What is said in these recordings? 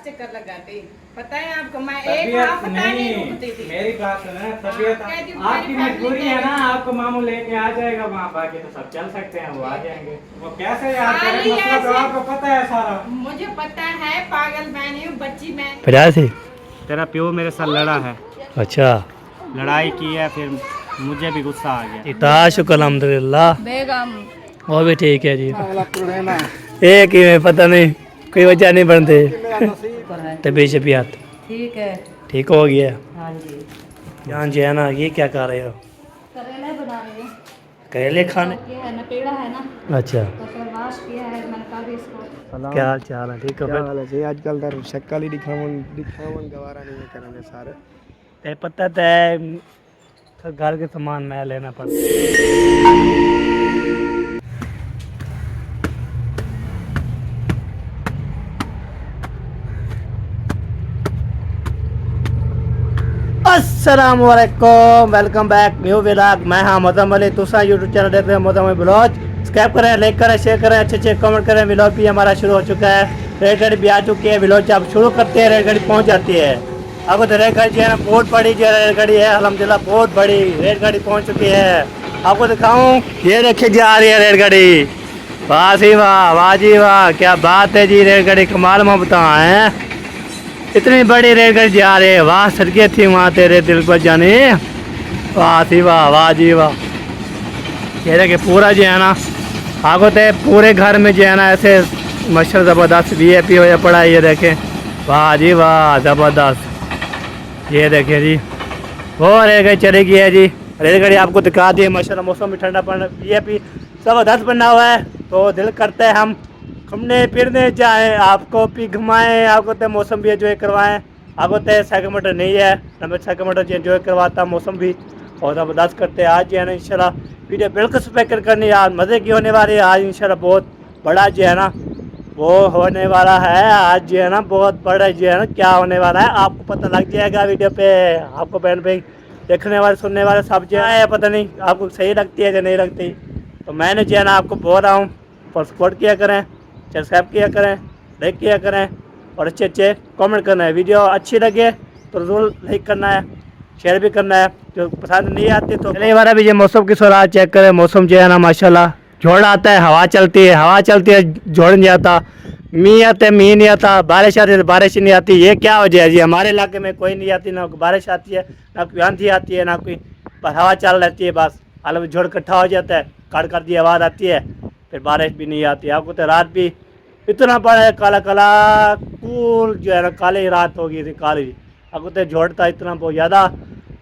चक्कर लगाते, पता है आपको, मैं एक हफ्ता नहीं रुकती थी। मेरी बात सुनो, तबीयत आपकी मजबूरी है ना, आपको मामू लेके आ जाएगा वहाँ, बाकी तो सब चल सकते हैं, वो आ जाएंगे। वो कैसे याद करें, मतलब तो आपको पता है सारा। मुझे पता है, पागल मैं नहीं हूँ, बच्ची मैं। फिर से तेरा प्यो मेरे साथ लड़ा है। अच्छा, लड़ाई की है, फिर मुझे भी गुस्सा आ गया। इता शुक्र अल्हम्दुलिल्लाह, बेगम वो भी ठीक है जी। एक ही में पता नहीं, कोई वजह नहीं बनते। तबीयत शबीयत ठीक है। ठीक हो गया। हाँ जी, जान जी है ना, ये क्या कर रहे हो? करेले बना रही हूँ। करेले खाने? ये है ना, पेड़ा है ना, अच्छा, तो फिर वाश किया है, मैंने कहा भी इसको। क्या हाल चाल है? ठीक है हाल है आजकल तर शक्ल ही दिखावन गवारा नहीं है करने सारे। ते पता है, तो घर के सामान मैं लेना पड़ता। अस्सलाम वालेकुम, वेलकम बैक न्यू व्लॉग। मैं हाँ मोहम्मद अली, तुसा यूट्यूब चैनल देख रहे हैं मोहम्मद अली ब्लॉग। सब्सक्राइब करें, लाइक करें, शेयर करें, अच्छे अच्छे कमेंट करें। व्लॉग भी हमारा शुरू हो चुका है, रेलगाड़ी भी आ चुकी है। व्लॉग जब शुरू करते हैं रेलगाड़ी पहुंच जाती है। अब तो रेलगाड़ी जो है ना बहुत बड़ी जो रेलगाड़ी है, अल्हम्दुलिल्लाह बहुत बड़ी रेलगाड़ी पहुंच चुकी है। आपको दिखाऊं, ये देखिए जा रही है रेलगाड़ी। वाह जी वाह, वाह जी वाह, क्या बात है जी, रेलगाड़ी कमाल मोहब्बता है। इतनी बड़ी रेलगाड़ी जा रही है, वाह सड़कें थी वहाँ तेरे दिल पर जाने। वाह सी वाह, वाह जी वाह। ये देखिए पूरा जो है ना, आपको तो पूरे घर में जो है ना ऐसे मच्छर ज़बरदस्त VIP हो पड़ा है। ये देखें, वाह जी वाह ज़बरदस्त। ये देखें जी, वो रेलगाड़ी चली गई है जी। रेलगाड़ी आपको दिखा दी है, माशाल्लाह मौसम भी ठंडा पड़ना, VIP ज़बरदस्त बना हुआ है। तो दिल करता है हम घूमने फिरने जाएं, आपको भी घुमाएं, आपको तो मौसम भी एंजॉय करवाएं। आपको तो साइकिल मोटर नहीं है ना, मैं साइकिल मोटर एंजॉय करवाता, मौसम भी और ज़बरदस्त करते हैं। आज जो है ना इंशाल्लाह वीडियो बिल्कुल स्पेक्ट करनी है, आज मज़े की होने वाली है। आज इंशाल्लाह बहुत बड़ा जो है ना वो होने वाला है। आज जो है ना बहुत बड़ा जो है ना क्या होने वाला है, आपको पता लग जाएगा वीडियो पे। आपको बहन भाई देखने वाले सुनने वाले सब जो है, पता नहीं आपको सही लगती है कि नहीं लगती। तो मैंने जो है ना आपको बोल रहा हूँ, और सपोर्ट किया करें, सब्सक्राइब किया करें, लाइक किया करें और अच्छे अच्छे कमेंट करना है। वीडियो अच्छी लगे तो ज़रूर लाइक करना है, शेयर भी करना है। जो पसंद नहीं आती तो पहले बार भी जो मौसम की सूरत चेक करें। मौसम जो है ना माशाल्लाह झोड़ आता है, हवा चलती है, हवा चलती है, झोड़ नहीं आता। मीह आता है, मीह नहीं आता। बारिश आती है, बारिश नहीं आती। ये क्या वजह है जी? हमारे इलाके में कोई नहीं आती, ना बारिश आती है, ना कोई आंधी आती है, ना कोई हवा चल रहती है। बस हाल में झोड़ इकट्ठा हो जाता है, कड़ की आवाज़ आती है, फिर बारिश भी नहीं आती। आपको तो रात भी इतना बड़ा है, काला काला कूल जो है ना, काली रात हो गई थी, काली। आपको तो झोड़ था इतना बहुत ज़्यादा,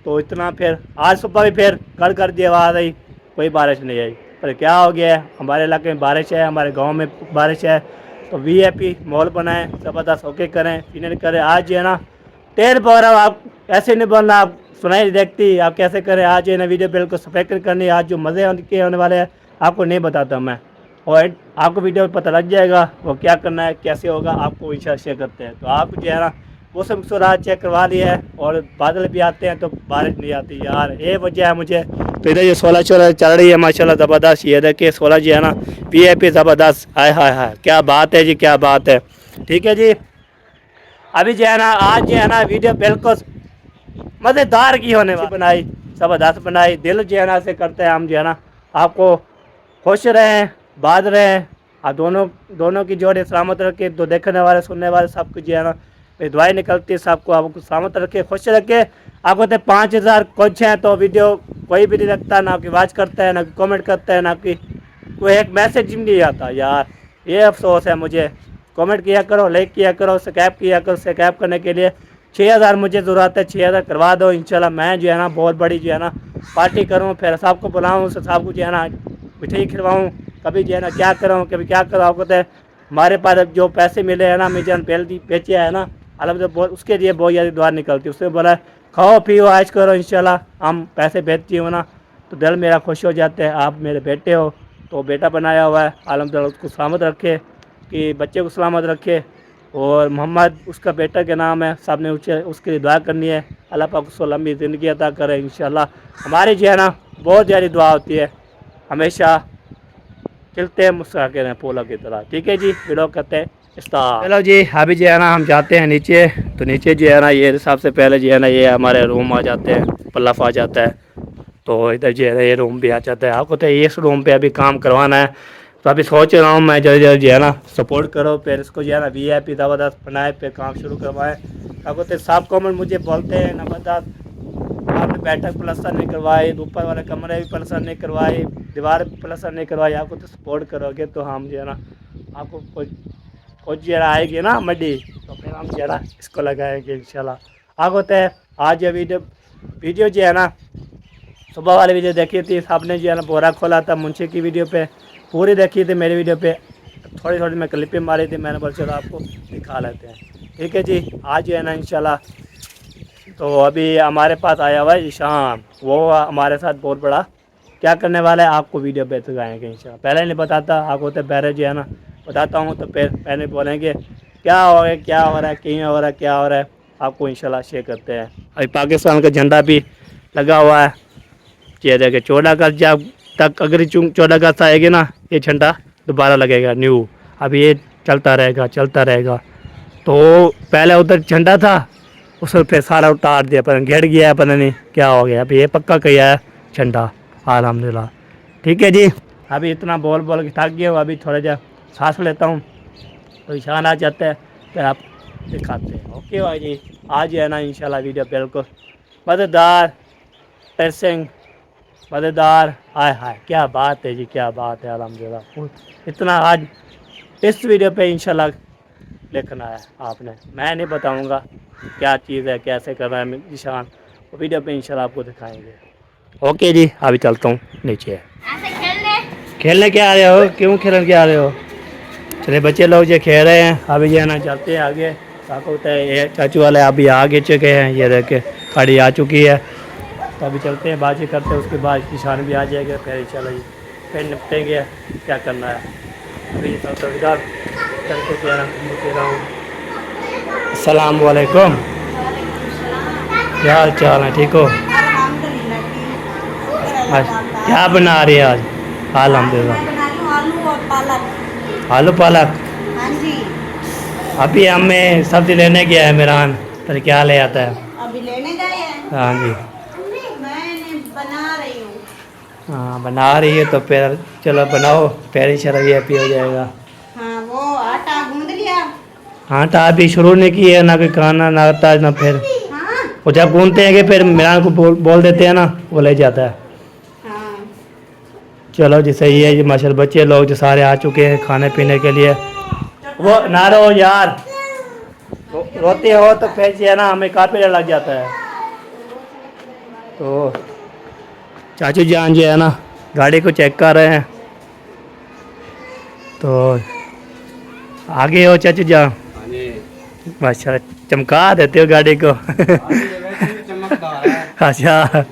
तो इतना फिर आज सुबह भी फिर कड़ की आवाज़ आई, कोई बारिश नहीं आई। पर क्या हो गया है, हमारे इलाके में बारिश है, हमारे गांव में बारिश है। तो VIP माहौल बनाएं, ज़बरदस्त होके करें, फिर करें। आज जो है ना तेल बोरा, आप ऐसे नहीं बोलना, आप सुनाई नहीं देखती, आप कैसे करें। आज जो है ना वीडियो बिल्कुल स्पेक्ट करनी। आज जो मज़े के होने वाले हैं आपको नहीं बताता मैं, और आपको वीडियो में पता लग जाएगा वो क्या करना है, कैसे होगा, आपको इशारा शेयर करते हैं। तो आप जो है ना मौसम की सूरत चेक करवा लिया है, और बादल भी आते हैं तो बारिश नहीं आती यार, ये वजह है मुझे। तो इधर ये 16 चल रही है माशाल्लाह ज़बरदस्त। ये देखिए 16 जो है ना VIP ज़बरदस्त। हाय हाय हाय, क्या बात है जी, क्या बात है। ठीक है जी, अभी जो है ना आज जो है ना वीडियो बिल्कुल मज़ेदार की होने वाली बनाई, ज़बरदस्त बनाई। दिल जो है ना से करते हैं हम जो है ना आपको खुश रहें, बात रहें, और दोनों की जोड़ी सलामत रखे। तो देखने वाले सुनने वाले सबको जो है ना मेरी दुआएं निकलती है, सबको आपको सलामत रखे, खुश रखे। आपको तो 5000 कुछ हैं तो वीडियो कोई भी नहीं रखता, ना कोई वाच करता है, ना कमेंट करता है, ना कोई एक मैसेज भी नहीं आता यार। ये अफसोस है मुझे। कमेंट किया करो, लाइक किया करो, सब्सक्राइब किया करो। सब्सक्राइब करने के लिए 6000 मुझे ज़रूरत है, 6000 करवा दो इंशाल्लाह। मैं जो है ना बहुत बड़ी जो है ना पार्टी करूँ, फिर सबको बुलाऊँ, सबको जो है ना मिठाई खिलवाऊँ, कभी जो है ना क्या करूँ, कभी क्या करूँ। आपको तो हमारे पास जो पैसे मिले हैं ना, मेरी जान बेचे है ना, अलग बहुत उसके लिए बहुत ज़्यादा दुआ निकलती है। उससे बोला खाओ पियो ऐश करो, इंशाल्लाह हम पैसे भेजती हो ना तो दिल मेरा खुश हो जाता है। आप मेरे बेटे हो, तो बेटा बनाया हुआ है, अल्हम्दुलिल्लाह उसको सलामत रखे, कि बच्चे को सलामत रखे। और मोहम्मद उसका बेटा के नाम है, सब ने उसके लिए दुआ करनी है, अल्लाह पाक उसको लंबी ज़िंदगी अता करे इंशाल्लाह। हमारी जो है ना बहुत ज़्यादा दुआ होती है, हमेशा खिलते हैं मुस्कुराते रहें फूलों की तरह। ठीक है जी, वीडियो करते हैं चलो जी अभी जो है ना हम जाते हैं नीचे। तो नीचे जो है ना ये सबसे पहले जो है ना ये हमारे रूम आ जाते हैं, पल्लफ आ जाता है। तो इधर जो है ना ये रूम भी आ जाता है। आपको तो इस रूम पे अभी काम करवाना है, तो अभी सोच रहा हूँ मैं जल्दी जल्दी जो है ना सपोर्ट करो, फिर इसको जो है ना VIP ज़बरदस्त बनाए, फिर काम शुरू करवाएं। आपको तो सब कमेंट मुझे बोलते हैं ज़बरदस्त आपने बैठक प्लस्तर नहीं करवाई, ऊपर वाले कमरे भी प्लस्तर नहीं करवाई, दीवार भी प्लस्तर नहीं करवाई। आपको तो सपोर्ट करोगे तो हम जो है ना आपको कुछ जो आएगी ना मड्डी, तो फिर हम जो है ना इसको लगाएंगे इंशाल्लाह। आपको तो आज ये वीडियो जो है ना सुबह वाली वीडियो देखी थी, सबने जो है ना बोरा खोला था मुंशी की वीडियो पे, पूरी देखी थी मेरी वीडियो पे, थोड़ी थोड़ी मैं क्लिपें मारी थी, मैंने बोला चलो आपको दिखा लेते हैं। ठीक है जी, आज जो है ना इंशाल्लाह। तो अभी हमारे पास आया हुआ है ईशान, वो हमारे साथ बहुत बड़ा क्या करने वाला है आपको वीडियो पे दिखाएंगे इंशाल्लाह। पहले नहीं बताता, आपको तो पहले जो है ना बताता हूँ, तो फिर पहले बोलेंगे क्या हो रहा है, क्या हो रहा है, क्यों हो रहा है, क्या हो रहा है, आपको इंशाल्लाह शेयर करते हैं। अभी पाकिस्तान का झंडा भी लगा हुआ है। ये देखिए 14 अगस्त जब तक, अगर 14 अगस्त आएगी ना ये झंडा दोबारा लगेगा न्यू। अभी ये चलता रहेगा चलता रहेगा। तो पहले उधर झंडा था, उस पर सारा उतार दिया, पर गिर गया है, पता नहीं क्या हो गया। अभी ये पक्का किया है झंडा अल्हम्दुलिल्लाह। ठीक है जी, अभी इतना बोल बोल के थक गया हूँ, अभी थोड़ा जा सांस लेता हूँ तो ईशान आ जाता है, फिर आप दिखाते हैं। ओके भाई जी, आज है ना इंशाल्लाह वीडियो बिल्कुल मज़ेदार, इंटरेस्टिंग, मज़ेदार। हाय हाय क्या बात है जी, क्या बात है अल्हम्दुलिल्लाह। इतना आज इस वीडियो पे इंशाल्लाह लिखना है आपने, मैं नहीं बताऊंगा क्या चीज़ है, कैसे करना है निशान, वो वीडियो पे इंशाल्लाह आपको दिखाएंगे। ओके जी, अभी चलता हूँ नीचे। खेलने क्या आ रहे हो, क्यों खेलने क्या आ रहे हो? चले बच्चे लोग जो खेल रहे हैं, अभी जो है ना चलते हैं आगे। काको होता है ये चाचू वाले अभी आगे चुके हैं, ये देख के गाड़ी आ चुकी है। तो अभी चलते हैं, बाजी करते हैं, उसके बाद निशान भी आ जाएगा, फिर इंशाल्लाह जी फिर निपटेंगे क्या करना है। अभी तो इधर चलते कह रहा हूँ। अस्सलाम वालेकुम, क्या हाल चाल है, ठीक हो? क्या बना रही है आज? अल्हम्दुलिल्लाह आलू पालक। हाँ जी, अभी हमें सब्जी लेने गया है मेहरान, फिर क्या ले आता है? अभी लेने गए हैं। हाँ जी, मैंने बना रही हूँ। हाँ बना रही है, तो फिर चलो बनाओ, फिर इंशाल्लाह VIP हो जाएगा। हाँ, वो आटा गूंद लिया। हाँ तो अभी शुरू नहीं किया ना, कोई खाना ना आता ना, फिर हाँ वो जब घूमते हैं कि फिर मेहरान को बोल देते हैं ना, वो ले जाता है। हाँ, चलो जी सही है जी, माशाल्लाह बच्चे लोग जो सारे आ चुके हैं खाने पीने के लिए। वो ना रो यार, रोते हो तो फिर जो है ना हमें काफ़ी डर लग जाता है। तो चाचू जान जो है ना गाड़ी को चेक कर रहे हैं, तो आगे हो चाचू जान, माशाल्लाह चमका देते हो गाड़ी को। अच्छा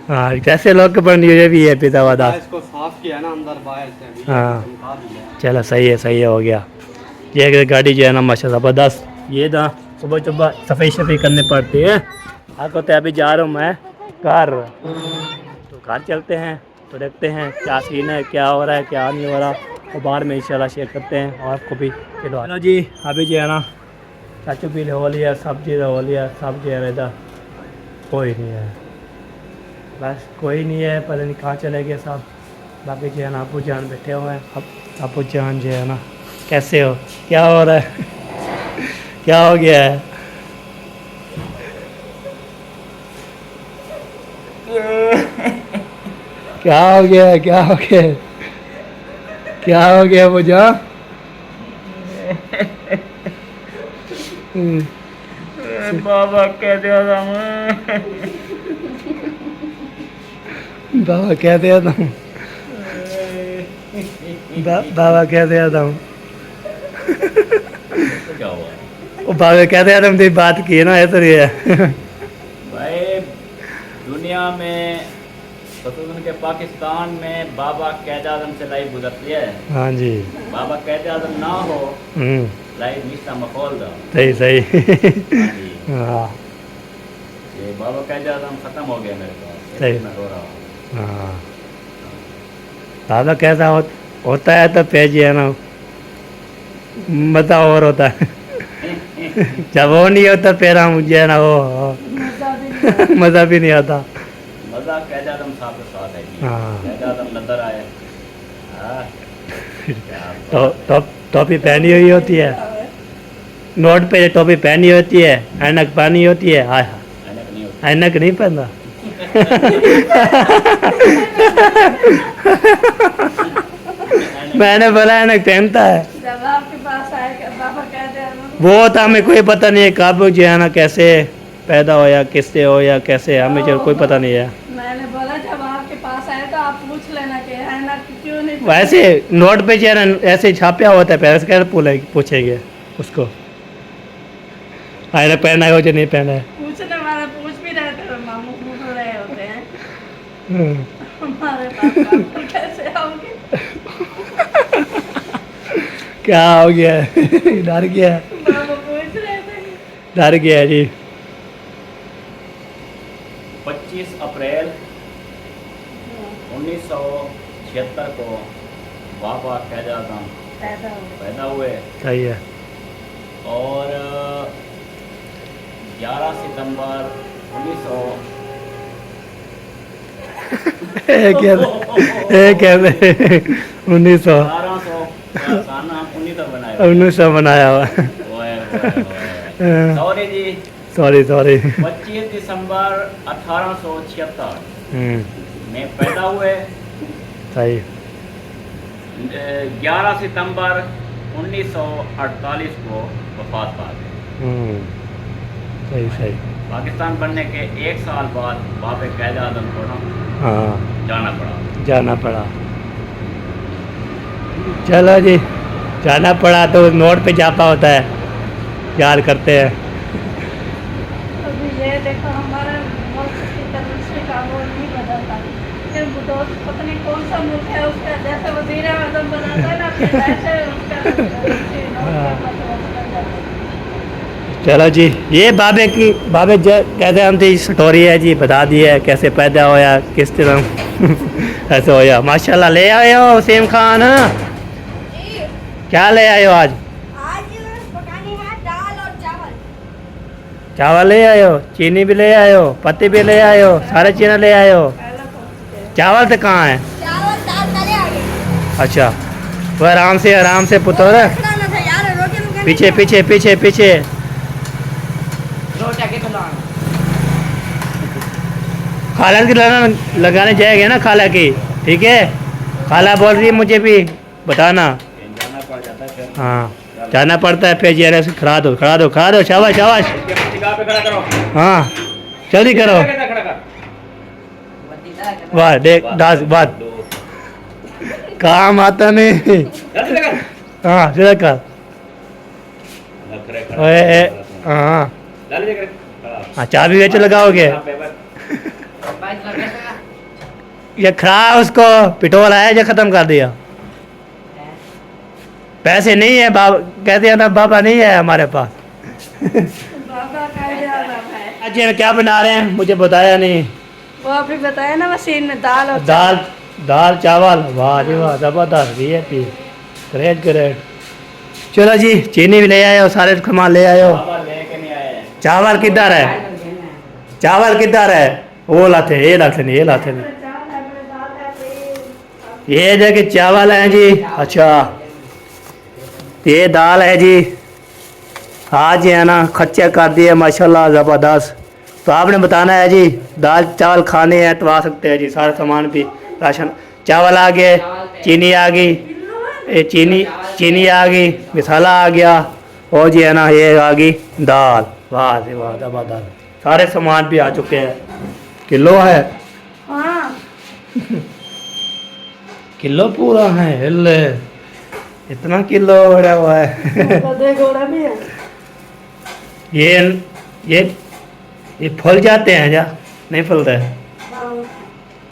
हाँ, जैसे लोग बन ये भी है पिता वादा। इसको साफ किया ना अंदर बाहर से, हाँ चलो सही है हो गया। ये गाड़ी जो है ना माशाल्लाह ज़बरदस्त, ये ना सुबह सुबह सफाई करनी पड़ती है। आपको तो अभी जा रहा हूँ मैं घर, तो घर चलते हैं तो देखते हैं क्या सीन है, क्या हो रहा है, क्या नहीं हो रहा, तो बाहर में इंशाल्लाह शेयर करते हैं और आपको भी खिलवा। चलो जी, अभी जो है ना चाचू भी हो लिया, सब्जी हो लिया, सब जो है इधर कोई नहीं है, बस कोई नहीं है, पता नहीं कहाँ चले गए सब। बाकी जो है ना अबू जान बैठे हुए हैं। अब अबू जान जो है ना कैसे हो, क्या हो रहा है? क्या हो गया है? क्या हो गया है, क्या हो गया है, क्या हो गया अबू जान? बाबा कह दिया था बाबा कह दिया था, बाबा कह दिया था, क्या हुआ वो बाबा कह दिया था, मेरी बात की है ना, ऐसा ही है। भाई? दुनिया में खसूसन के पाकिस्तान में बाबा कैद आज़म से लाइव गुजरती है। हाँ जी, बाबा कैद आज़म ना हो लाइव निश्ता मखौल दा। सही हाँ जी। हाँ ये बाबा कैद आज़म खत्म हो गया मेरे पास, सही। मैं रो रहा हूँ। हाँ बाबा कैसा होता है तो पेज है ना, मजा और होता है। जब वो नहीं होता फिर हम मुझे है ना वो मजा भी नहीं आता। मजा कैद आदम साहब के साथ है जी। हाँ। कैद आदम नजर आए। हाँ। तो टोपी पहनी हुई होती है, नोट पे टोपी पहनी होती है, ऐनक पहनी होती है। हाय हाय, ऐनक नहीं होती। ऐनक नहीं पहनता। मैंने बोला ऐनक पहनता है। जब आपके पास आएगा बाबा कहते हैं वो तो हमें कोई पता नहीं है कब जो है ना कैसे पैदा हो या किससे हो या कैसे, हमें जो कोई पता नहीं है। मैंने बोला जब आपके पास आए तो आप पूछ लेना कि है ना क्यों नहीं वैसे नोट पे जो है ना ऐसे छापा होता है, पैसे कैसे पूछेंगे उसको ऐनक पहना है हो जो नहीं पहना है। पूछने वाला पूछ भी रहे थे, मामू पूछ रहे होते हैं हम्म। हमारे पास आप कैसे आओगे। क्या हो गया है? डर गया है, मामू पूछ रहे थे। डर गया है जी। 25 अप्रैल 1976 को बाबा कैद आदम पैदा हुए सही है। और 11 सितंबर 1900 कैसे 1900 बनाया 1900 बनाया हुआ। सॉरी जी। सॉरी 25 दिसंबर 1876 में पैदा हुए। सही। 11 सितंबर 1948 को वफात पा गए। सही। पाकिस्तान बनने के 1 साल बाद बाबे कैद आदम को ना हाँ जाना पड़ा। चलो जी, जाना पड़ा तो नोट पे छापा होता है, याद करते हैं। अभी ये देखो हमारे मुल्क की करेंसी का वो नहीं बदलता, फिर दोस्त पता नहीं कौन सा मुल्क है उसका जैसे वज़ीर आज़म बदलता है ना फिर वैसे उसका currency नोट का बदल जाता है। चलो जी, ये बाबे कहते हम थी स्टोरी है जी, बता दी है कैसे पैदा होया किस तरह ऐसे होया। माशाल्लाह। ले आए हो वसीम खान, क्या ले आए हो आज? पकानी है दाल और चावल। चावल ले आए हो, चीनी भी ले आए हो, पत्ती भी ले आए हो, सारे चीज़ें ले आए हो। चावल तो कहाँ है? चावल दाल चले आगे। अच्छा, वो आराम से पुत्र, पीछे। खाला की लगाने जाएंगे ना खाला की, ठीक है? खाला बोल रही है मुझे भी बताना। जाना पड़ जाता है फिर। हाँ, जाना पड़ता है फिर। जरा से खड़ा दो, शाबाश। जगह पे खड़ा करो। हाँ, जल्दी करो। खड़ा कर। वाह, देख दास बात काम आता नहीं। जल्दी कर। हाँ, सीधा कर। ओए, हाँ जल्दी कर। हाँ, चाबी वेच लगाओगे? ये खड़ा उसको पिटोल आया जो खत्म कर दिया। पैसे नहीं है बाबा, कहते हैं ना बाबा नहीं है हमारे पास। बाबा का आज़म है। आज ये क्या बना रहे हैं मुझे बताया नहीं। वो अभी बताया ना वसीम ने दाल और दाल चावल। वाह जी वाह, जबरदस्त। VIP great. चलो जी, चीनी भी ले आए हो, सारे सामान ले आए हो। लेके नहीं आए। चावल किधर है? वो लाते ये लाते नहीं। ये देखिए चावल है जी। अच्छा, ये दाल है जी। आज है ना खच्चे कर दिए माशाल्लाह, ज़बरदस्त। तो आपने बताना है जी, दाल चावल खाने हैं तो आ सकते हैं जी। सारा सामान भी, राशन, चावल आ गए, चीनी आ गई, ये चीनी आ गई, मसाला आ गया, और जी है ना ये आ गई दाल। वाह जी वाह, ज़बरदस्त। सारे सामान भी आ चुके हैं। किलो है? हाँ किलो पूरा है? हिले इतना किलो बड़ा हुआ है। गधे घोड़ा भी है। ये फल जाते हैं क्या? नहीं फलते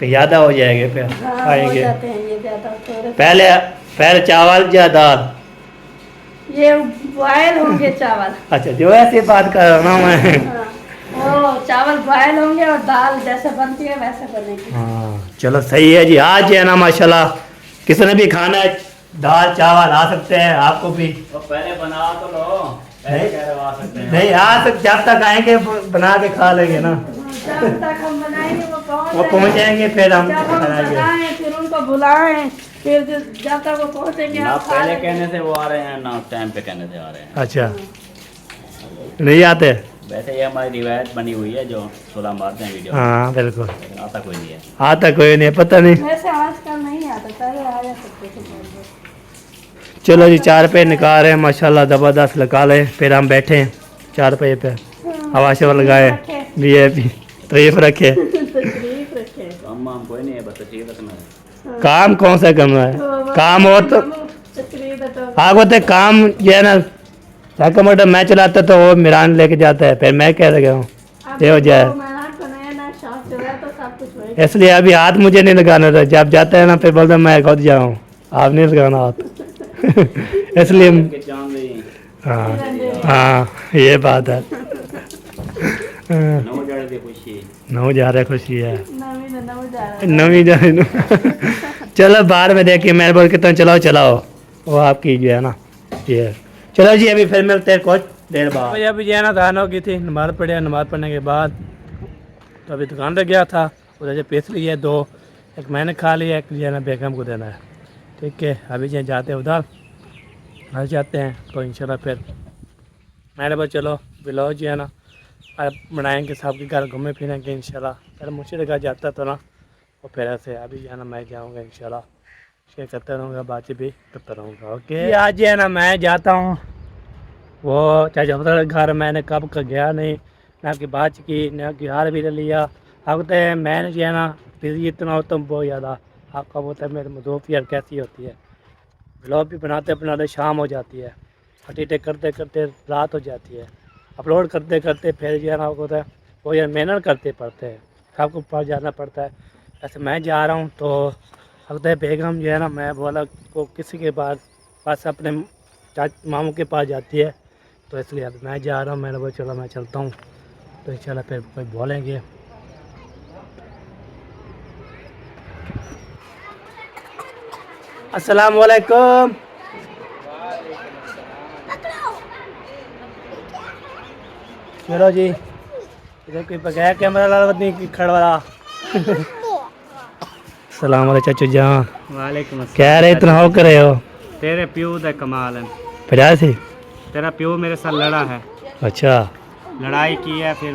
तो ज़्यादा हो जाएंगे फिर हाँ, हो खाएंगे। जाते हैं ये ज़्यादा थोड़े। पहले चावल या दाल? ये बॉयल होंगे चावल। अच्छा, जो ऐसी बात कर रहा हूँ ना मैं। हाँ, वो चावल बॉयल होंगे और दाल जैसे बनती है वैसे बनेगी। हाँ, चलो सही है जी। आज है ना माशाल्लाह, किसने भी खाना है दाल चावल आ सकते हैं आपको भी। तो पहले बना तो लो, पहले कह रहे हो आ सकते हैं। नहीं आ सकते, जब तक आएंगे बना के खा लेंगे ना। जब तक हम बनाएंगे वो वो पहुंच जाएंगे फिर हम जब हम बनाएंगे। बनाएं फिर उनको बुलाएं, फिर जब तक वो पहुंचेंगे ना हम खा पहले लेंगे। कहने से वो आ रहे हैं, ना टाइम पे कहने से आ रहे हैं। अच्छा नहीं आते। वैसे ये हमारी रिवायत बनी हुई है जो 16 मारते हैं वीडियो, हाँ बिल्कुल, लेकिन आता कोई नहीं है। आता कोई नहीं, पता नहीं। वैसे आजकल नहीं आता, पहले आया करते थे बहुत। चलो जी, 4 पे निकाल रहे हैं माशाल्लाह, ज़बरदस्त लगा ले। फिर हम बैठे हैं 4 पे हवा शवा लगाए, VIP तरीफ रखे। तशरीफ रखे। काम वाम कोई नहीं है, बस तशरीफ रखना है। काम कौन सा करना है, काम और तो तशरीफ तो आपको तो काम ये है ना, टमाटर मैं चलाता तो वो मिरान लेके जाता है, फिर मैं कह रहा हूँ ये हो जाए। इसलिए अभी हाथ मुझे नहीं लगाना था, जब जाता है ना फिर बोलता मैं खुद जाऊँ, आप नहीं लगाना हाथ। इसलिए के चांद रही हाँ हाँ ये बात है। नौ जड़े दी खुशी। नौ जा रहा खुशी है, नवी नवी जा चलो बाहर में देखिए, मैं बोल के चलाओ चलाओ, वो आपकी जो है ना ये। चलो जी अभी फिर मिलते हैं कुछ देर बाद। भाई अभी जो है ना दान हो गई थी, नमाज़ पढ़े, नमाज़ पढ़ने के बाद तो अभी दुकान पे गया था, उधर से पेश ली है 2, एक मैंने खा लिया, एक जो है ना बेगम को देना है। ठीक है अभी जो जाते हैं उधर, घर जाते हैं तो इंशाल्लाह फिर मैंने बोला चलो ब्लॉग जो है ना अब बनाएंगे, सबके घर घूमे फिरेंगे इंशाल्लाह। फिर मुझे घर जाता तो ना और फिर ऐसे अभी जो है ना मैं जाऊँगा इंशाल्लाह, शेयर करता रहूँगा, बातें भी करता रहूँगा। ओके आज जो है ना मैं जाता हूँ वो चाचा घर, मैंने कब का गया नहीं, ना आपकी बात की ना आपकी हार भी ले लिया। अब तो मैंने जो है ना बिजी इतना होता हूँ बहुत ज़्यादा, आपका बोलता है मेरी मजरूफियत कैसी होती है, ब्लॉग भी बनाते बनाते शाम हो जाती है, एडिट करते करते रात हो जाती है, अपलोड करते करते फिर जो है ना होता है वो यार मेहनत करते पड़ते हैं, सबको पास जाना पड़ता है। ऐसे मैं जा रहा हूँ तो लगता है बेगम जो है ना, मैं बोला को किसी के पास अपने मामू के पास जाती है, तो इसलिए अब मैं जा रहा हूँ। मैंने बोला चलो मैं चलता हूँ, तो इंशाल्लाह फिर कोई बोलेंगे। अस्सलाम वालेकुम। चलो जी इधर कोई बगैर कैमरा वाला नहीं खड़वा। सलाम वालेकुम चाचू जान। वालेकुम कह रहे इतना हो कर रहे हो? तेरे प्यो दा कमाल है, फिर से तेरा प्यो मेरे साथ लड़ा है, अच्छा लड़ाई की है, फिर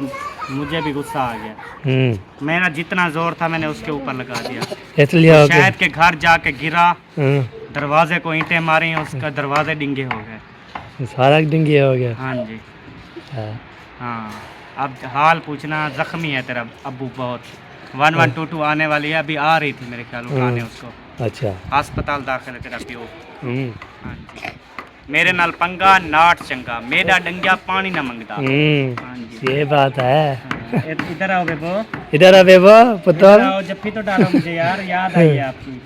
मुझे भी गुस्सा आ गया। मेरा जितना जोर था मैंने उसके ऊपर लगा दिया, इसलिए हो गया। शायद के घर जाके गिरा, हम्म, दरवाजे को ईंटें मारी, उसका दरवाजे डिंगे हो गए। सारा डिंगी हो गया। हाँ जी हाँ। हाँ, अब हाल पूछना, जख्मी है तेरा अब्बू बहुत। 1122 आने वाली है, अभी आ रही थी मेरे ख्याल उठाने उसको, अच्छा अस्पताल दाखिल है तेरा प्यो। हाँ जी, मेरे नाल पंगा नाट चंगा, मेरा डंगिया पानी ना मंगता। हाँ जी, ये बात है। हाँ, इधर आओ बेबो, इधर आ बेबो पुत्र। इधर आओ, जप्फी तो डालो मुझे यार, याद आई है आपकी।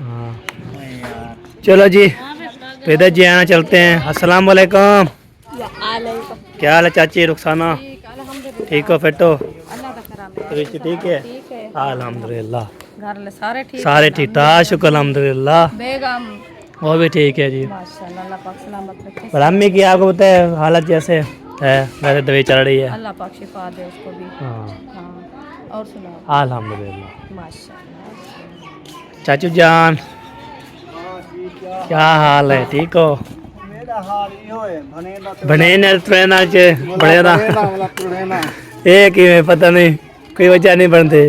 हाँ ओए यार, चलो जी तो इधर जी आना चलते हैं। अस्सलाम वालेकुम। क्या हाल है चाची रुखसाना? ठीक हो फिट हो? ठीक है अल्हम्दुलिल्लाह। घर सारे ठीक, सारे ठीक ठाक शुक्र अल्हम्दुलिल्लाह। बेगम वो भी ठीक है जी। माशाल्लाह, अल्लाह पाक सलामत रखे। पर अम्मी की आपको पता है हालत जैसे है, वैसे दवाई चल रही है। अल्लाह पाक शिफा दे उसको भी। हाँ हाँ, और सुनाओ। अल्हम्दुलिल्लाह। माशाल्लाह। चाचू जान क्या हाल है, ठीक हो? बने न ट्रेना च बड़े ना एक ही में पता नहीं कोई वजह नहीं बनते,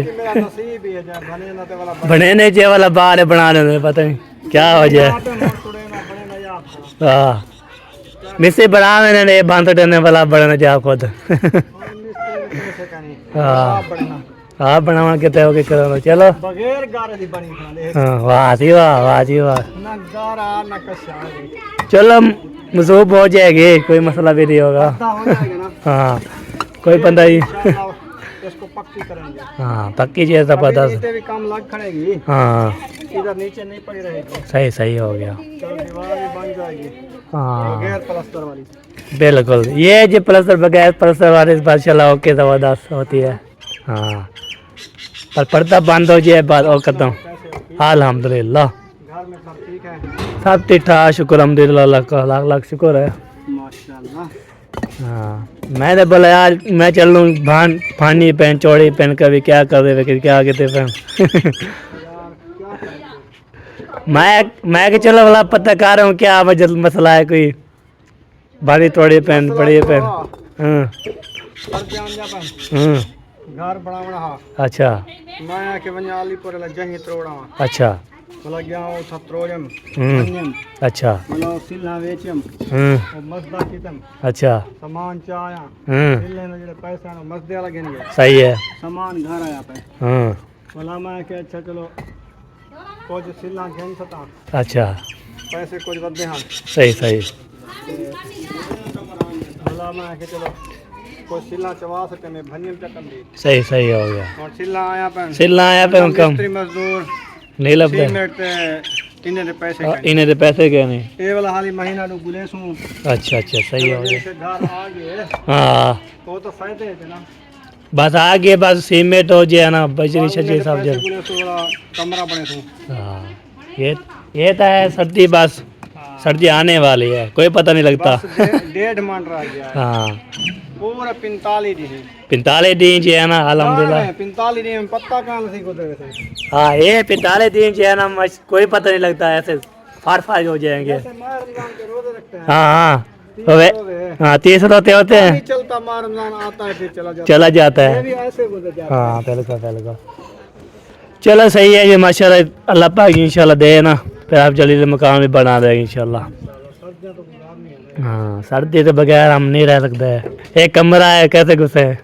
बने ने जे वाला बाल बना लेने पता नहीं क्या वजह। हाँ मिसे बना मैंने बांध देने वाला बड़ा जा खुद। हाँ हाँ बनावा के तय के करो चलो। बगैर गारे दी बनी खा ले। हाँ वाह जी वाह, वाह जी वाह। ना गारा ना कशा चलो मसूब हो जाएगी, कोई मसला भी नहीं होगा। हो जाएगा ना। हाँ कोई बंदा ही। इसको पक्की करेंगे। हाँ पक्की चीज तो पता। नीचे भी काम लग खड़ेगी। हाँ इधर नीचे नहीं पड़ी रहेगी। सही सही हो गया। चल दीवार भी बन जाएगी हाँ बगैर प्लास्टर वाली। बिल्कुल, ये जो प्लस्तर बगैर प्लस्तर वाले माशाल्लाह ओके ज़बरदस्त होती है। हाँ पर पर्दा बंद हो जाए बात और खत्म। अल्हम्दुलिल्लाह। घर घर में सब ठीक है? सब ठीक ठाक, शुक्र अल्हम्दुलिल्लाह, अल्लाह का लाख लाख शुक्र है। माशाल्लाह। हाँ मैंने बोला यार मैं चल लूँ फानी पहन चौड़ी पहन कर भी क्या कर रहे क्या आगे थे पहन मैं कि चलो बोला पत्रकार हूँ क्या मसला है कोई भारी तोड़ी पहन बड़ी पहन। हाँ घर बड़ा बड़ा हाँ। अच्छा मैं के बंजाली पर जही त्रोड़ा। अच्छा मतलब गया वो था त्रोजम। अच्छा मतलब सिल्ला वेचम और मस्दा कितम। अच्छा सामान चाया सिल्ले में जो पैसा ना मस्दे वाला गिन गया। सही है। सामान घर आया पे। बोला मैं के अच्छा चलो कुछ सिल्ला घेन सता। अच्छा पैसे कुछ बदले हाँ। सही सही। बोला मैं के चलो कुछ सिल्ला चवा सके मैं भनियम चकम दी। सही सही हो गया। और सिल्ला आया पे कम मिस्त्री मजदूर नहीं लगता सीमेंट इन्हें दे पैसे इन्हें तो पैसे क्या नहीं। ये वाला हाली महीना नु गुले सू। अच्छा अच्छा सही हो गया। जैसे घर आ गए हाँ वो तो फायदे थे ना। बस आगे बस सीमेंट हो जाए ना बजरी शजरी सब पैसे जल। गुले सू वाला कमरा बने सू। हाँ ये तो है सर्दी बस सर्दी आने वाली है कोई पता नहीं लगता। बस डेढ़ मान रहा गया है। हाँ पूरा 45 दिन 45 दिन जो है ना अल्हम्दुलिल्लाह। 45 दिन में पत्ता कहाँ से गुजरे थे। हाँ ये 45 दिन जो है ना कोई पता नहीं लगता ऐसे फाड़ फाड़ हो जाएंगे। जैसे माह रमजान के रोजे रखते हैं। हाँ हाँ तो वे हाँ 30 रोते होते हैं। नहीं चलता माह रमजान आता है फिर चला जाता ये है। भी ऐसे गुजर जाता है। हाँ बिल्कुल चलो सही है ये माशाल्लाह अल्लाह पाक इंशाल्लाह दे ना फिर आप जलील मकान भी बना देंगे इंशाल्लाह। हाँ सर्दी के बगैर हम नहीं रह सकते। एक कमरा है कैसे घुसे। एक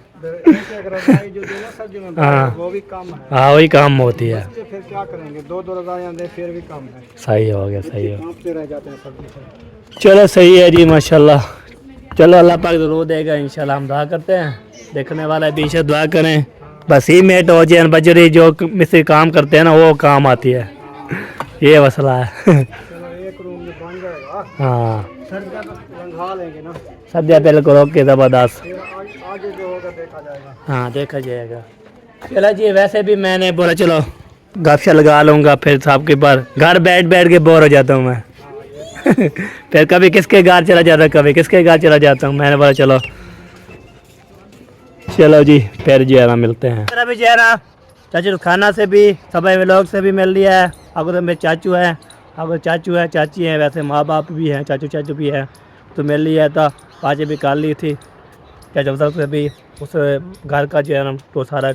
रजाई जो देना सर्दी में हाँ। वो भी कम है। हाँ वही काम होती है। बच्चे फिर क्या करेंगे दो रजाइयाँ दे फिर भी कम है। सही हो गया सही हो। कांपते रह जाते हैं सर्दी से। चलो सही है जी माशाल्लाह। चलो अल्लाह पाक जरूर देगा इंशाल्लाह हम दुआ करते हैं देखने वाला भी इंशाल्लाह दुआ करें बस सीमेंट हो जाए बजरी जो मिस्त्री काम करते हैं ना वो काम आती है ये मसला है। चलो एक रूम में बन जाएगा। हाँ सर्दियाँ तो लंघा लेंगे ना। सद्या बिल्कुल ओके ज़बरदस्त। फिर आगे जो होगा देखा जाएगा। हाँ देखा जाएगा। चलो जी वैसे भी मैंने बोला चलो गपशा लगा लूँगा फिर साहब के पास घर बैठ के बोर हो जाता हूँ मैं। फिर कभी किसके घर चला जाता हूँ कभी किसके घर चला जाता हूँ मैंने बोला चलो जी फिर जो है ना मिलते हैं। अभी जो है ना चाचू खाना से भी सभी लोग से भी मिल लिया है। अगर मेरे चाचू है अगर चाचू है चाची हैं वैसे माँ बाप भी हैं चाचू भी हैं तो मिल लिया है तो आज भी कर ली थी चाचू साहब से भी उस घर का जो है ना तो सारा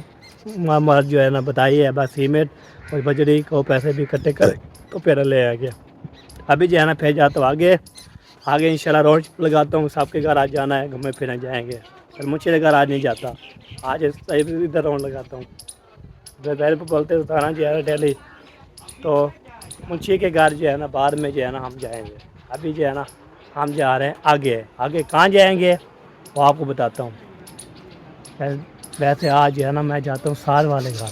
मामला जो है ना बताई है बस सीमेंट और बजरी को पैसे भी इकट्ठे कर तो फिर ले आ गया। अभी जो है ना फिर जाता हूँ आगे इंशाल्लाह रोड लगाता हूँ सबके घर आज जाना है घूमने फिरने जाएंगे पर मुझे घर आज नहीं जाता आज इधर राउंड लगाता हूँ दोपहर पर बोलते तो थाना जो है ना डेली तो मुंशी के घर जो है ना बाद में जो है ना हम जाएंगे। अभी जो है ना हम जा रहे हैं आगे कहाँ जाएंगे वो आपको बताता हूँ। वैसे आज जो है ना मैं जाता हूँ साल वाले घर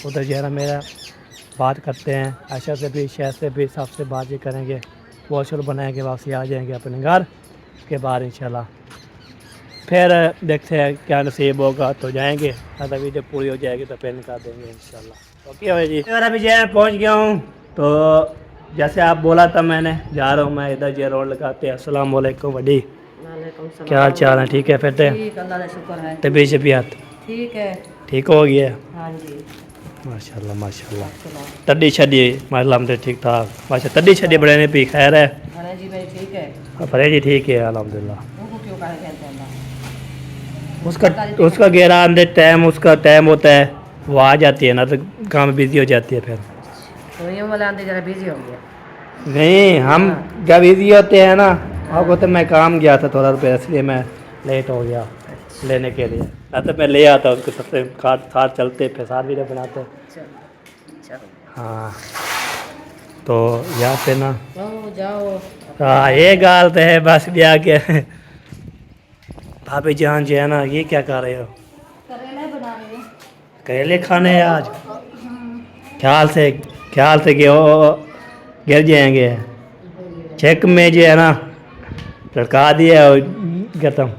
उधर जो है ना मेरा बात करते हैं आयशा से भी शहर से भी सबसे बात ये करेंगे वॉशर बनाएंगे वापसी आ जाएंगे अपने घर के बाद इंशाल्लाह फिर देखते हैं क्या नसीब होगा तो जाएंगे अभी जब पूरी हो जाएगी तो फिर निकाल देंगे इंशाल्लाह। ओके भाई जी अगर अभी जो है पहुँच गया हूँ तो जैसे आप बोला था मैंने जा रहा हूँ मैं इधर जो रोड लगाते हैं। अस्सलाम वालेकुम वडी क्या हाल चाल है ठीक है फिर तबीयत शबीयत ठीक हो गया माशाल्लाह तड्डी छड़ी माशाल्लाह ठीक ठाक माशा तड्डी छड़ी बड़े ने भी खैर है फरे जी ठीक है अल्हम्दुलिल्लाह। उसका गेरा अंदर उसका टाइम होता है वो आ जाती है ना तो काम बिजी हो जाती है फिर तो ये वाला आंदे जरा बिजी हो गया नहीं हम जब बिजी होते हैं ना आपको तो मैं काम गया था थोड़ा रुपये इसलिए मैं लेट हो गया लेने के लिए ना तो मैं ले आता उसको सबसे साथ चलते फिर साथ वीडियो बनाते। हाँ तो यहाँ पे ना जाओ हाँ ये गाल तो है बस ब्याह के भाभी जान जो है ना ये क्या कर रहे हो करेले बना रहे हैं। करेले खाने हैं आज ख्याल से कि वो गिर जाएंगे चेक में जो है ना लड़का दिया और गिरता हूँ।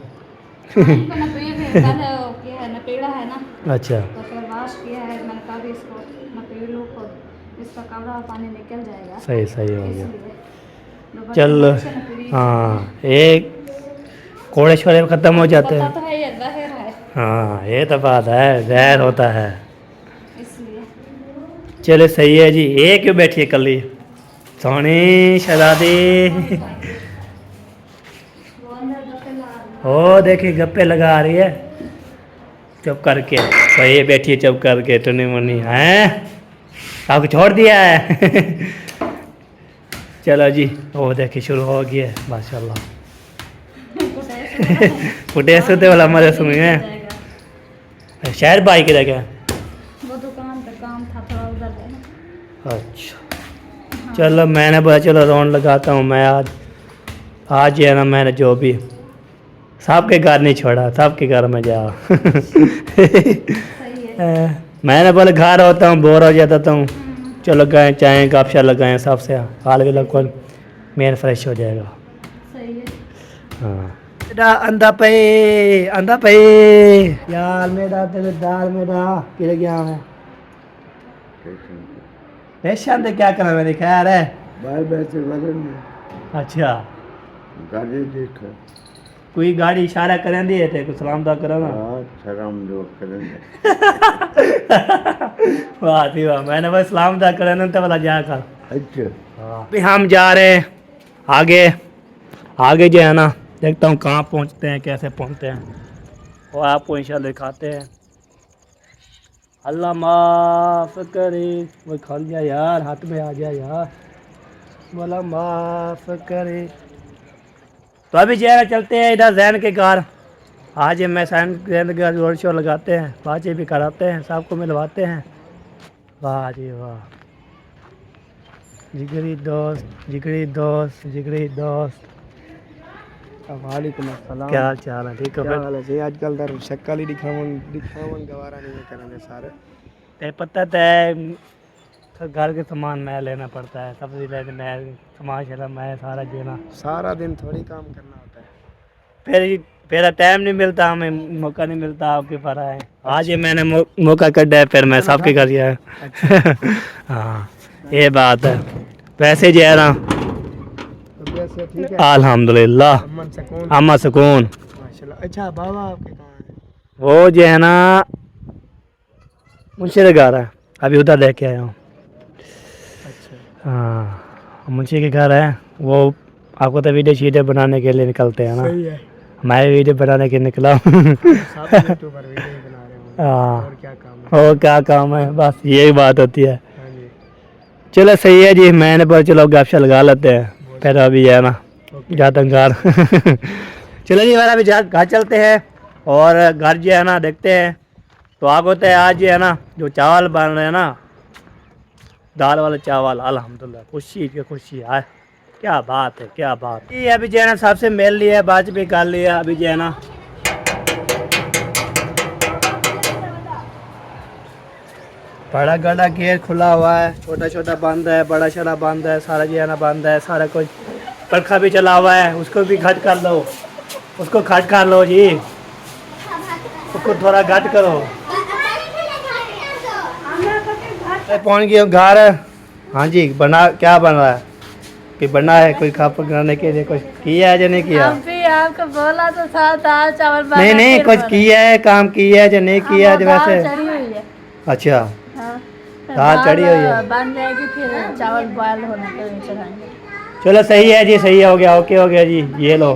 नपेड़ा है ना अच्छा तो फिर वाश किया है मैंने कहा भी इसको नपेड़ लो खुद इसका उसका कमरा और पानी निकल जाएगा। सही सही हो गया। इसलिए चल हाँ, एक कोड़े छोड़े खत्म हो जाते पता हैं। तो है ये जहर है, हाँ ये तो बात है, जहर होता है। इसलिए चले सही है जी। ये क्यों बैठी है कली सोनी शहजादी? वो अंदर गप्पे लगा रही ओ देखिए गप्पे लगा रही है चुप करके। तो ये बैठी है चुप करके टुनी मुनी हैं, आपको छोड़ दिया है। चलो जी, वो देखिए शुरू हो गया है माशाल्लाह। है। फुटे सोते वाला मजे सुनिए। जाएगा। शहर भाई के क्या? वो दुकान पे काम था, थोड़ा उधर गए। अच्छा चलो, मैंने बोला चलो राउंड लगाता हूँ मैं आज ये ना मैंने जो भी सबके घर नहीं छोड़ा, सबके घर में जा। सही है। मैंने बोला घर होता हूँ बोर हो जाता हूँ, चलो गए चाहे गपशा लगाएं सबसे, हाल के लोग मेन फ्रेश हो जाएगा। सही है। हाँ अंधा पे यार मेरा तेरे दाल मेरा गिर गया मैं। पेशेंट क्या करा मेरे खैर है बाय बैसे बदन अच्छा गाड़ी देखा कोई गाड़ी इशारा करें दिए थे कुछ सलाम दा करा ना। हाँ शर्म जो करेंगे वाह थी वाह, मैंने बस सलाम दा करा ना तो वाला जाकर। अच्छा अभी हम जा रहे हैं आगे जो है ना, देखता हूँ कहाँ पहुँचते हैं कैसे पहुँचते हैं और आपको इंशाल्लाह दिखाते हैं। अल्लाह माफ़ करे, वो खा लिया यार, हाथ में आ गया यार, बोला माफ़ करे। तो अभी जो है चलते हैं इधर जैन के घर। आज मैं जैन के घर रोड शो लगाते हैं, बातें भी कराते हैं, सबको मिलवाते हैं। वाह जी वाह, जिगरी दोस्त। वालेकुम अस्सलाम। क्या हाल चाल है? ठीक है क्या फिर? हाल है जी? आजकल दर शक्ल ही दिखावन गवारा नहीं करने सारे। ते पता है घर के सामान मैं लेना पड़ता है, सब्जी लेने मैं, सामान शेरा मैं, सारा देना। सारा दिन थोड़ी काम करना होता है। फिर टाइम नहीं मिलता, हमें मौका नहीं मिलता आपके पर आए। आज ये मैंने मौका कटा है, फिर मैं सबके कर दिया है। हाँ ये बात है। वैसे जो है ना तबीयत से ठीक है? अल्हम्दुलिल्लाह, अमन सुकून अम्मा सुकून। माशाल्लाह। अच्छा बाबा आपके कहाँ हैं? वो जो है ना मुंशी के घर है, अभी उधर लेके आया हूँ। अच्छा हाँ मुंशी के घर है वो। आपको तो वीडियो शीडियो बनाने के लिए निकलते हैं ना, सही है। मैं भी वीडियो बनाने के लिए निकला हूँ। सब यूट्यूबर वीडियो बना रहे हैं। हाँ और क्या काम है? और क्या काम है, बस यही बात होती है। हाँ जी चलो सही है जी, मैंने बोला चलो गपशा लगा लेते हैं, फिर अभी है ना जाता हूँ घर। चलो जी हमारा अभी घर चलते हैं और घर जो है ना देखते हैं। तो आप होते हैं आज जो है ना जो चावल बन रहे हैं ना, दाल वाले चावल, अल्हम्दुलिल्लाह खुशी की खुशी है। क्या बात है, क्या बात। ये अभी जो है ना सबसे मेल लिया, बात भी कर लिया। अभी जो है ना बड़ा गड़ा गेट खुला हुआ है, छोटा छोटा बंद है, बड़ा छोटा बंद है, सारा जो है ना बंद है, सारा कुछ। पंखा भी चला हुआ है, उसको भी घट कर लो, उसको घट कर लो जी, उसको थोड़ा घट करो। पहुंच गए घर। हाँ जी बना, क्या बन रहा है कि बना है कोई खा पकाने के लिए, कुछ किया है या नहीं किया? हम भी आपको बोला तो था दाल चावल नहीं नहीं कुछ किया है, काम किया है या नहीं किया है वैसे? चढ़ी हुई है। अच्छा हाँ, दाल चढ़ी हुई है। बन जाएगी फिर चावल बॉयल होने के लिए चढ़ाएंगे। चलो सही है जी, सही हो गया, ओके हो गया जी। ये लो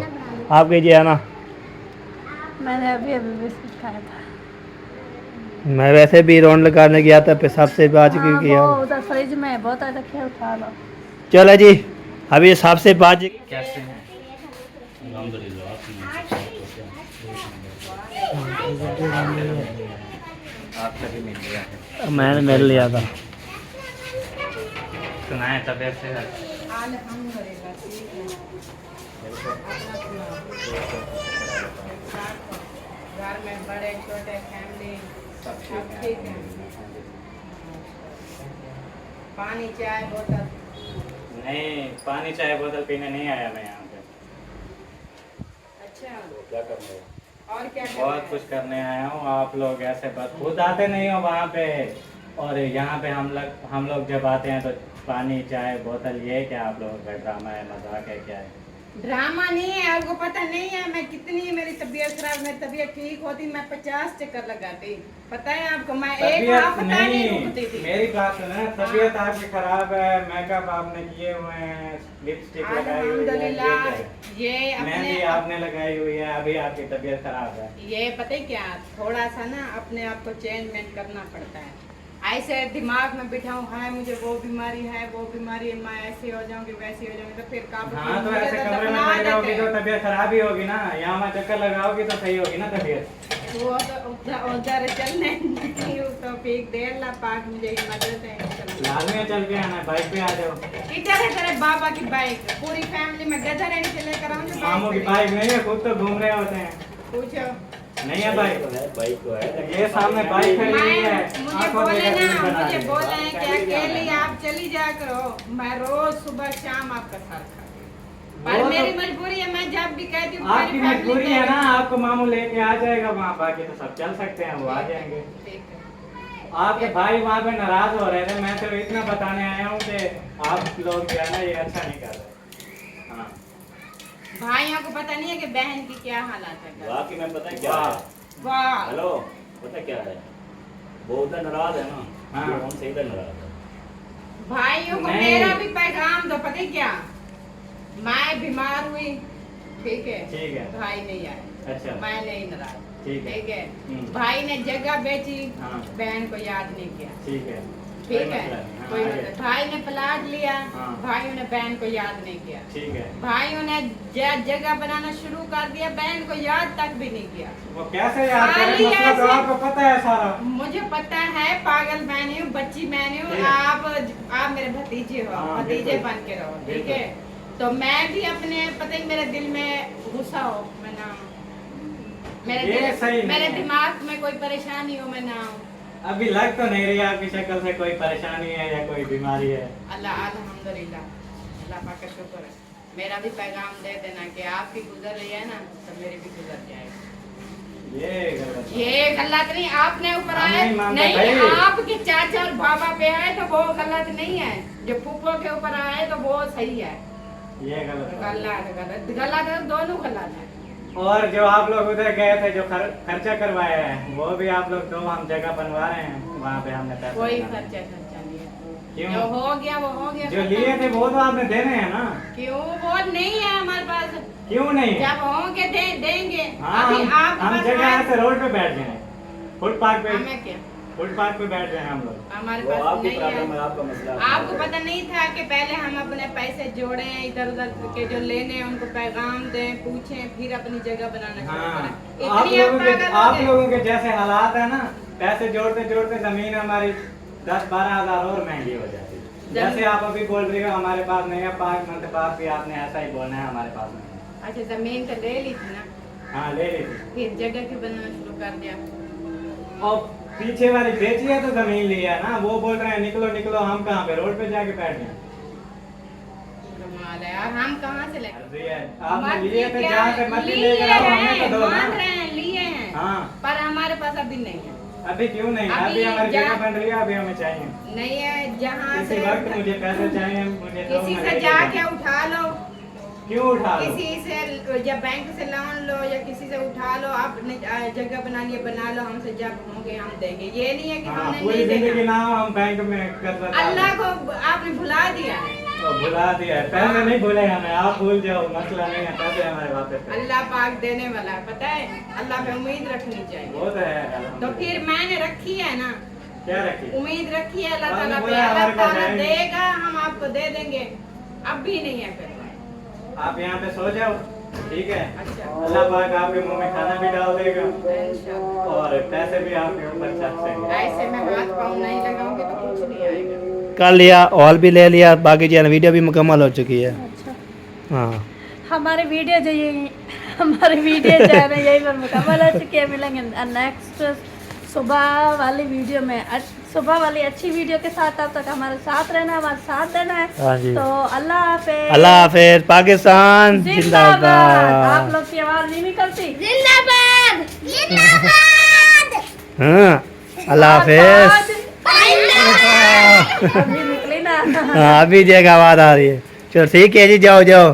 आपके जी है ना, मैंने अभी बिस्कुट खाया था। मैं वैसे भी राउंड लगाने गया था, फिर सबसे बात हाँ, किया। वो उधर फ्रिज में बहुत रखे, उठा लो। चलो जी अभी सबसे बात कैसे हैं? आपसे भी मिल गया है, मैंने मिल लिया था। सुनाए तबीयत से है? घर में बड़े छोटे फैमिली सब ठीक है। पानी चाय बोतल नहीं, पानी चाय बोतल पीने नहीं आया मैं यहाँ पे। अच्छा क्या करने? और क्या बहुत कुछ करने आया हूँ। आप लोग ऐसे बस खुद आते नहीं हो वहाँ पे, और यहाँ पे हम लोग जब आते हैं तो पानी चाय बोतल ये क्या आप लोगों का ड्रामा है, मजाक है, क्या है? ड्रामा नहीं है, आपको पता नहीं है मैं कितनी मेरी तबीयत खराब, मेरी तबीयत ठीक होती मैं 50 चक्कर लगाती, पता है आपको, मैं एक तबीयत हफ्ता नहीं रुकती थी। मेरी बात सुनो, तबीयत आपकी खराब है, मेकअप आपने किए हुए हैं, लिपस्टिक लगाई हुई है, अल्हम्दुलिल्लाह ये मेहंदी अपने आपने लगाई हुई है, अभी आपकी तबीयत खराब है। ये पता है क्या, थोड़ा सा ना अपने आप को चेंजमेंट करना पड़ता है। ऐसे दिमाग में बिठाऊं हाँ मुझे वो बीमारी है, वो बीमारी है, मैं ऐसी हो जाऊंगी वैसी हो जाऊंगी, तो फिर काबू हाँ तो मुझे ऐसे तो कमरे में दफना बैठ जाओगी देते तो हैं। तबीयत खराब ही होगी ना, यहाँ वहाँ चक्कर लगाओगी तो सही होगी ना तबीयत। वो तो उधर चलने की तौफीक दे अल्लाह पाक, मुझे मदद है इंशाल्लाह। लाजमी चल के आना, बाइक पे आ जाओ। इधर है तेरे बाबा की बाइक, पूरी फैमिली में गधर है नीचे लेकर आऊंगी मामू की बाइक नहीं है, खुद तो घूम रहे होते हैं। पूछो नहीं है बाइक, बाइक तो है ये सामने बाइक खड़ी हुई है। मुझे आंखों बोले देखा ना, बना मुझे दी। बोले हैं कि अकेले आप चली जाया करो, मैं रोज सुबह शाम आपका साथ खाती हूँ। पर वो तो- मेरी मजबूरी है, मैं जब भी कहती हूँ आपकी मेरी family मजबूरी है में- ना, आपको मामू लेके आ जाएगा वहाँ, बाकी तो सब चल सकते हैं, वो आ जाएंगे। ठीक है। आपके भाई वहाँ पे नाराज हो रहे थे, मैं तो इतना बताने आया हूँ कि आप लोग जो है ना ये अच्छा नहीं कर रहे। हाँ भाइयों को पता नहीं है कि बहन की क्या हालत है। वाकई में पता है क्या है? वाह हेलो, पता क्या है, वो उधर नाराज है ना, हाँ। ये हमसे इधर नाराज है। भाइयों को नहीं। मेरा भी पैगाम दो, पता है क्या, मैं बीमार हुई, ठीक है, ठीक है। भाई नहीं आए, अच्छा मैं नहीं नाराज, ठीक है। ठीक है। हम्म। भाई ने जगह बेची, हाँ। बहन को याद नहीं किया, ठीक है, ठीक कोई है, मसला नहीं। हाँ, कोई आगे। मतलब भाई ने प्लाट लिया, हाँ। भाइयों ने बहन को याद नहीं किया, ठीक है। भाइयों ने जगह बनाना शुरू कर दिया, बहन को याद तक भी नहीं किया। वो कैसे याद करें, खाली मतलब तो ऐसे- आपको पता है सारा। मुझे पता है, पागल मैंने हूँ, बच्ची मैंने हूँ, ठीक है। आप मेरे भतीजे हो, हाँ, भतीजे बिल्कुल। बन के रहो, ठीक बिल्कुल। है। तो मैं भी अपने, पता है मेरे दिल में गुस्सा हो मैं ना हूँ, ये सही नहीं मेरे है। दिमाग में कोई परेशानी हो मैं ना हूँ। अभी लग तो नहीं रही है आपकी शक्ल से कोई परेशानी है या कोई बीमारी है। अल्लाह अल्हम्दुलिल्लाह, अल्लाह पाक का शुक्र है। मेरा भी पैगाम दे देना कि आपकी गुजर रही है ना तो मेरी भी गुजर जाएगी। ये गलत है। ये गलत नहीं, आपने ऊपर हम आए नहीं मानते नहीं, भाई। आपके चाचा और बाबा पे आए तो वो गलत नहीं है, जो फूफो के ऊपर आए तो वो सही है। ये गलत है। गलत गलत गलत है, दोनों गलत है। और जो आप लोग उधर गए थे जो खर्चा करवाया है वो भी आप लोग दो, हम जगह बनवा रहे हैं वहाँ पे, हमने पैसा कोई लगाना। खर्चा नहीं है, क्यों? जो हो गया वो हो गया। जो लिए थे वो तो आपने देने हैं ना। क्यों वो नहीं है हमारे पास, क्यों नहीं? जब होंगे देंगे। हाँ, अभी हम आपके पास जगह है, ऐसे रोड पे बैठ जाए, फुटपाथ पे, हमें क्या, फुटपाथ पे बैठ जाए हम लोग। हमारे वो पास आपकी नहीं प्रॉब्लम है, है। आपका मसला है। आपको पता नहीं था कि पहले हम अपने पैसे जोड़े, इधर उधर के जो लेने हैं उनको पैगाम दें, पूछें, फिर अपनी जगह बनाना शुरू हाँ, करें। आप इतनी लोगों के पागल हो आप गए। लोगों के जैसे हालात है ना, पैसे जोड़ते जोड़ते जमीन हमारी 10-12 हजार और महंगी हो जाती है। जैसे आप अभी बोल रही हो हमारे पास नहीं है, 5 मिनट बाद भी आपने ऐसा ही बोलना है हमारे पास नहीं है। अच्छा जमीन तो ले ली थी ना, हाँ ले ली थी, फिर जगह क्यों बनाना शुरू कर दिया? और पीछे वाली बेची है तो जमीन ली है ना, वो बोल रहे हैं निकलो निकलो, हम कहाँ पे रोड पे जाके बैठ गए। कमाल है यार, हम कहाँ से ले? अर्जी है, आपने मत लिए थे क्या- जहाँ से मर्जी लिए लेकर आओ, हमें तो हैं, दो मान ना। रहे हैं, लिए हैं, हाँ पर हमारे पास अभी नहीं है। अभी क्यों नहीं, अभी अभी हमारी जगह जा- बन रही है, अभी हमें चाहिए। नहीं है, जहाँ इसी से वक्त मुझे पैसे चाहिए, मुझे दो, किसी मैं से लेके जाके जाऊँ। उठा लो, क्यों उठा लो? किसी से या बैंक से लोन लो या किसी से उठा लो, आपने जगह बनानी है बना लो, हमसे जब होंगे हम देंगे। ये नहीं है कि हाँ, हमने पूरी नहीं जिंदगी देना। ना हम बैंक में कर अल्लाह को आपने भुला दिया है, तो भुला दिया है, पैसे नहीं भूले हमें, आप भूल जाओ, मसला नहीं है, पैसे हमारे वापस करो। अल्लाह पाक देने वाला है, पता है, अल्लाह पे उम्मीद रखनी चाहिए। वो तो है तो अल्हम्दुलिल्लाह। फिर मैंने रखी है ना, क्या रखी? उम्मीद रखी है अल्लाह हमने ताला पे, बोला अल्लाह हमारे पास ताला है नहीं। देगा, हम आपको दे देंगे। अब भी नहीं है फिर। आप यहाँ पे सो जाओ, ठीक है? अच्छा। अल्लाह पाक आपके मुंह में खाना भी डाल देगा इंशाल्लाह। और पैसे भी आपके ऊपर छापेंगे। ऐसे में हाथ पाँव नहीं लगाओगे तो कुछ नहीं आएगा। कर लिया, हॉल भी ले लिया, बाकी जो है ना वीडियो भी मुकम्मल हो चुकी है। अच्छा हाँ हमारी वीडियो जो है ना यही पर मुकम्मल हो चुकी है। मिलेंगे नेक्स्ट सुबह वाली वीडियो में, सुबह वाली अच्छी वीडियो के साथ। तब तक हमारे साथ रहना, हमारे साथ देना है। हाँ जी। तो अल्लाह हाफिज, अल्लाह हाफिज, पाकिस्तान जिंदाबाद। जिंदाबाद। आप लोग की आवाज नहीं निकलती। जिंदाबाद जिंदाबाद हाँ अल्लाह हाफिज। आज- अभी निकली ना। हाँ अभी जगह आवाज आ रही है। चलो ठीक है जी, जाओ जाओ।